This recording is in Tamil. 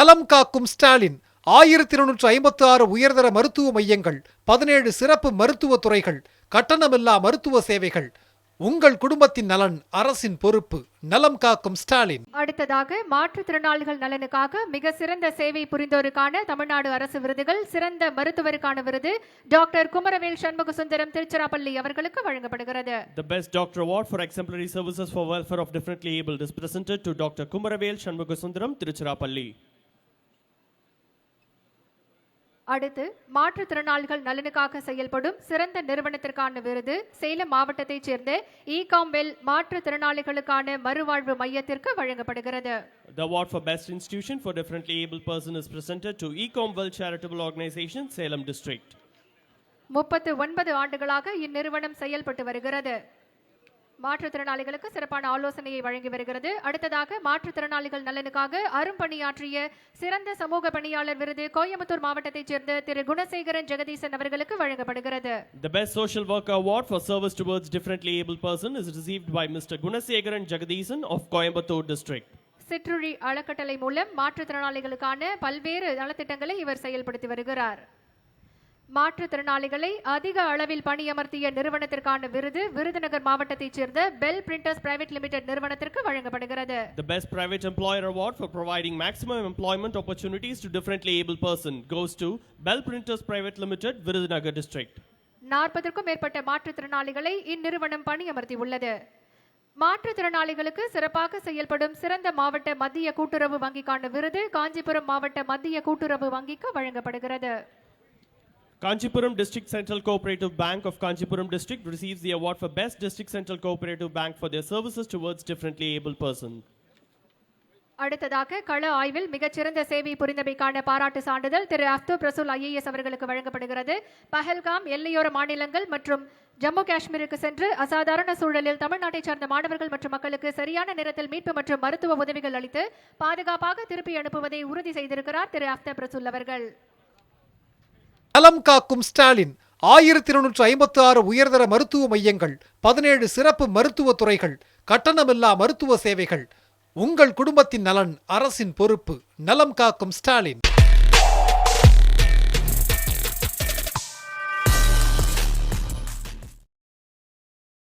நலம் காக்கும் ஸ்டாலின் 1256 உயர்தர மருத்துவ மையங்கள், 17 சிறப்பு மருத்துவ துறைகள், கட்டணமில்லா மருத்துவ சேவைகள். உங்கள் குடும்பத்தின் நலன் அரசின் பொறுப்பு. நலம் காக்கும் ஸ்டாலின். அடுத்ததாக மாற்றுத்திறனாளிகள் நலனுக்காக மிக சிறந்த சேவை புரிந்தோருக்கான தமிழ்நாடு அரசு விருதுகள், சிறந்த மருத்துவருக்கான விருது டாக்டர் குமரவேல் சண்முகசுந்தரம் திருச்சிராப்பள்ளி அவர்களுக்கு வழங்கப்படுகிறது. The best doctor award for exemplary services for welfare of differently abled is presented to Dr. Kumaravel Shanmugasundaram Tiruchirappalli. அடுத்து மாற்றுத்திறனாளிகள் நலனுக்காக செயல்படும் சிறந்த நிறுவனத்திற்கான விருது சேலம் மாவட்டத்தைச் சேர்ந்த ஈகாம்வெல் மாற்றுத்திறனாளிகளுக்கான மறுவாழ்வு மையத்திற்கு வழங்கப்படுகிறது. The award for best institution for differently abled person is presented to Ecomwell Charitable Organization, Salem District. 39 ஆண்டுகளாக இந்நிறுவனம் செயல்பட்டு வருகிறது. மாற்றுத்திறனாளிகளுக்கு சிறப்பான ஆலோசனையை வழங்கி வருகிறது. அடுத்ததாக மாற்றுத்திறனாளிகள் நலனுக்காக அரும்பணியாற்றிய சிறந்த சமூக பணியாளர் விருது கோயம்புத்தூர் மாவட்டத்தைச் சேர்ந்த திரு குணசேகரன் ஜெகதீசன் அவர்களுக்கு வழங்கப்படுகிறது. The best social worker award for service towards differently abled person is received by Mr. Gunasegaran Jagadisan of Coimbatore district. சிற்றுழி அறக்கட்டளை மூலம் மாற்றுத்திறனாளிகளுக்கான பல்வேறு நலத்திட்டங்களை இவர் செயல்படுத்தி வருகிறார். மாற்றுத்திறனாளிகளை அதிக அளவில் பணியமர்த்திய நிறுவனத்திற்கான விருது விருதுநகர் மாவட்டத்தைச் சேர்ந்த பெல் பிரிண்டர்ஸ் பிரைவேட் லிமிடெட் நிறுவனத்திற்கு வழங்கப்படுகிறது. The best private employer award for providing maximum employment opportunities to differently abled person goes to Bell Printers Private Limited, Virudhunagar district. 40க்கும் மேற்பட்ட மாற்றுத்திறனாளிகளை இந்நிறுவனம் பணியமர்த்தி உள்ளது. மாற்றுத்திறனாளிகளுக்கு சிறப்பாக செயல்படும் சிறந்த மாவட்ட மத்திய கூட்டுறவு வங்கிக்கான விருது காஞ்சிபுரம் மாவட்ட மத்திய கூட்டுறவு வங்கிக்கு வழங்கப்படுகிறது. Kanchipuram District Central Cooperative Bank of Kanchipuram District receives the award for Best District Central Cooperative Bank for their services towards differently abled person. அடுத்ததாக கள ஆய்வில் மிகச்சிறந்த சேவை புரிந்தமைக்கான பாராட்டு சான்றிதழ் திரு அஃப்தூப் ரசூல் IAS அவர்களுக்கு வழங்கப்படுகிறது. பஹல்காம், எல்லையோர மாநிலங்கள் மற்றும் ஜம்மு காஷ்மீருக்கு சென்று அசாதாரண சூழலில் தமிழ்நாட்டை சார்ந்த மாணவர்கள் மற்றும் மக்களுக்கு சரியான நேரத்தில் மீட்பு மற்றும் மருத்துவ உதவிகள் அளித்து பாதுகாப்பாக திருப்பி அனுப்புவதை உறுதி செய்திருக்கிறார் திரு அஃப்தூப் ரசூல் அவர்கள். நலம் காக்கும் ஸ்டாலின் 1256 உயர்தர மருத்துவ மையங்கள், 17 சிறப்பு மருத்துவ துறைகள், கட்டணமில்லா மருத்துவ சேவைகள். உங்கள் குடும்பத்தின் நலன் அரசின் பொறுப்பு. நலம் காக்கும் ஸ்டாலின்.